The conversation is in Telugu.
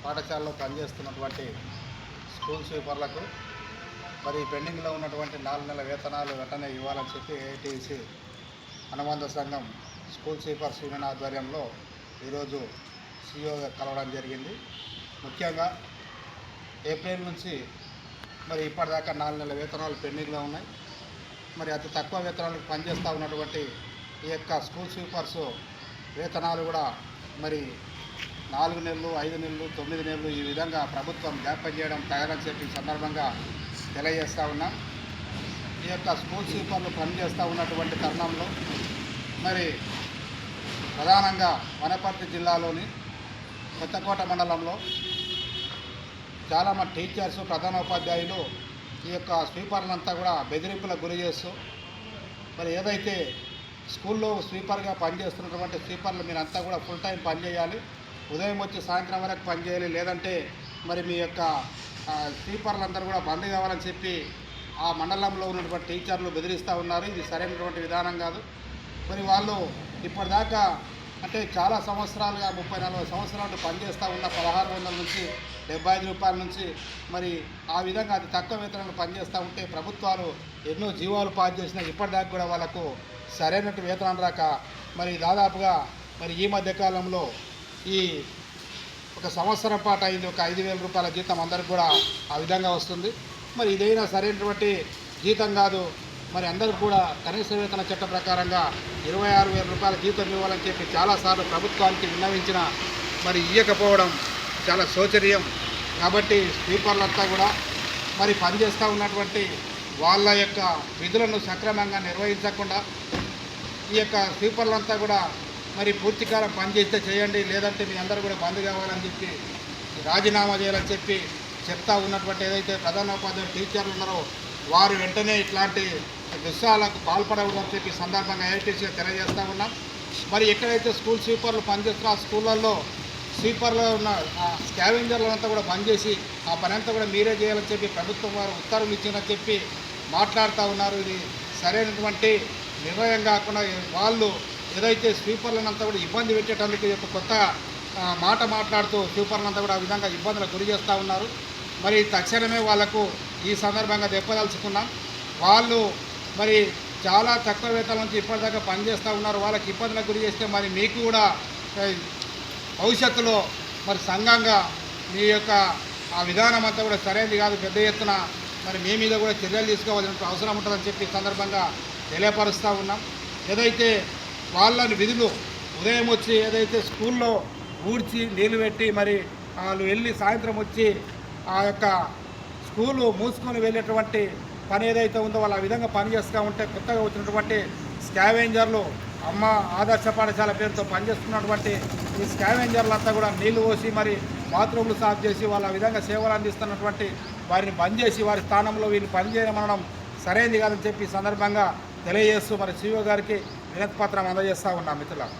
పాఠశాలలో పనిచేస్తున్నటువంటి స్కూల్ స్వీపర్లకు మరి పెండింగ్లో ఉన్నటువంటి 4 నెలల వేతనాలు వెంటనే ఇవ్వాలని చెప్పి ఏఐటీసీ అనుబంధ సంఘం స్కూల్ స్వీపర్స్ యూనియన్ ఆధ్వర్యంలో ఈరోజు సిఇఓ కలవడం జరిగింది. ముఖ్యంగా ఏప్రిల్ నుంచి మరి ఇప్పటిదాకా 4 నెలల వేతనాలు పెండింగ్లో ఉన్నాయి. మరి అతి తక్కువ వేతనాలకు పనిచేస్తూ ఉన్నటువంటి ఈ యొక్క స్కూల్ స్వీపర్స్ వేతనాలు కూడా మరి 4 నెలలు, 5 నెలలు, 9 నెలలు ఈ విధంగా ప్రభుత్వం జ్ఞాపకం చేయడం తగదని చెప్పి సందర్భంగా తెలియజేస్తూ ఉన్నాం. ఈ యొక్క స్కూల్ స్వీపర్లు పనిచేస్తూ ఉన్నటువంటి తరుణంలో మరి ప్రధానంగా వనపర్తి జిల్లాలోని కొత్తకోట మండలంలో చాలామంది టీచర్స్, ప్రధానోపాధ్యాయులు ఈ యొక్క స్వీపర్లంతా కూడా బెదిరింపులకు గురి చేస్తూ మరి ఏదైతే స్కూల్లో స్వీపర్గా పనిచేస్తున్నటువంటి స్వీపర్లు మీరంతా కూడా ఫుల్ టైం పనిచేయాలి, ఉదయం వచ్చి సాయంత్రం వరకు పనిచేయాలి, లేదంటే మరి మీ యొక్క స్వీపర్లందరూ కూడా బంద్ కావాలని చెప్పి ఆ మండలంలో ఉన్నటువంటి టీచర్లు బెదిరిస్తూ ఉన్నారు. ఇది సరైనటువంటి విధానం కాదు. మరి వాళ్ళు ఇప్పటిదాకా అంటే చాలా సంవత్సరాలుగా 30-40 సంవత్సరాలు పనిచేస్తూ ఉన్న 1600 నుంచి 75 రూపాయల నుంచి మరి ఆ విధంగా అది తక్కువ వేతనాలు పనిచేస్తూ ఉంటే ప్రభుత్వాలు ఎన్నో జీవాలు పాస్ చేసినా ఇప్పటిదాకా కూడా వాళ్ళకు సరైనట్టు వేతనం రాక మరి దాదాపుగా మరి ఈ మధ్యకాలంలో ఈ ఒక సంవత్సరం పాటు అయింది, ఒక 5,000 రూపాయల జీతం అందరికి కూడా ఆ విధంగా వస్తుంది. మరి ఇదైనా సరైనటువంటి జీతం కాదు. మరి అందరికీ కూడా కనీస వేతన చట్ట ప్రకారంగా 26,000 రూపాయల జీతం ఇవ్వాలని చెప్పి చాలాసార్లు ప్రభుత్వానికి విన్నవించిన మరి ఇవ్వకపోవడం చాలా శోచనీయం. కాబట్టి స్వీపర్లంతా కూడా మరి పనిచేస్తూ ఉన్నటువంటి వాళ్ళ యొక్క విధులను సక్రమంగా నిర్వహించకుండా ఈ యొక్క స్వీపర్లంతా కూడా మరి పూర్తికాలం పనిచేస్తే చేయండి, లేదంటే మీ అందరూ కూడా బంద్ కావాలని చెప్పి రాజీనామా చేయాలని చెప్పి చెప్తా ఉన్నటువంటి ఏదైతే ప్రధానోపాధ్యాయులు టీచర్లు ఉన్నారో వారు వెంటనే ఇట్లాంటి దుశ్శాలకు పాల్పడకూడదని చెప్పి సందర్భంగా ఏఐటీసీగా తెలియజేస్తూ ఉన్నాం. మరి ఎక్కడైతే స్కూల్ స్వీపర్లు పనిచేస్తున్న ఆ స్కూళ్ళల్లో స్వీపర్లో ఉన్న స్కావెంజర్లంతా కూడా బంద్ చేసి ఆ పని అంతా కూడా మీరే చేయాలని చెప్పి ప్రభుత్వం వారు ఉత్తర్వులు ఇచ్చిందని చెప్పి మాట్లాడుతూ ఉన్నారు. ఇది సరైనటువంటి నిర్ణయం కాకుండా వాళ్ళు ఏదైతే స్వీపర్లనంతా కూడా ఇబ్బంది పెట్టేటందుకు ఒక కొత్త మాట మాట్లాడుతూ స్వీపర్లంతా కూడా ఆ విధంగా ఇబ్బందులకు గురి చేస్తూ ఉన్నారు. మరి తక్షణమే వాళ్లకు ఈ సందర్భంగా చెప్పదలుచుకున్నాం. వాళ్ళు మరి చాలా తక్కువ వేతనాల నుంచి ఇప్పటిదాకా పనిచేస్తూ ఉన్నారు. వాళ్ళకి ఇబ్బందులకు గురి చేస్తే మరి మీకు కూడా భవిష్యత్తులో మరి సంఘంగా మీ యొక్క ఆ విధానం అంతా కూడా సరైనది కాదు, పెద్ద ఎత్తున మరి మీ మీద కూడా చర్యలు తీసుకోవాల్సిన అవసరం ఉంటుందని చెప్పి సందర్భంగా తెలియపరుస్తూ ఉన్నాం. ఏదైతే వాళ్ళని విధులు ఉదయం వచ్చి ఏదైతే స్కూల్లో ఊడ్చి నీళ్ళు పెట్టి మరి వాళ్ళు వెళ్ళి సాయంత్రం వచ్చి ఆ యొక్క స్కూలు మూసుకొని వెళ్ళేటువంటి పని ఏదైతే ఉందో వాళ్ళు ఆ విధంగా పని చేస్తూ ఉంటే కొత్తగా వచ్చినటువంటి స్కావెంజర్లు అమ్మ ఆదర్శ పాఠశాల పేరుతో పనిచేస్తున్నటువంటి ఈ స్కావెంజర్లంతా కూడా నీళ్లు పోసి మరి బాత్రూమ్లు సాఫ్ చేసి వాళ్ళ విధంగా సేవలు అందిస్తున్నటువంటి వారిని బంద్ చేసి వారి స్థానంలో వీళ్ళు పనిచేయమనడం సరైనది కాదని చెప్పి సందర్భంగా తెలియజేస్తూ మరి సిఇఓ గారికి వినతి పత్రం అందజేస్తూ ఉన్నాం మిత్రులకు.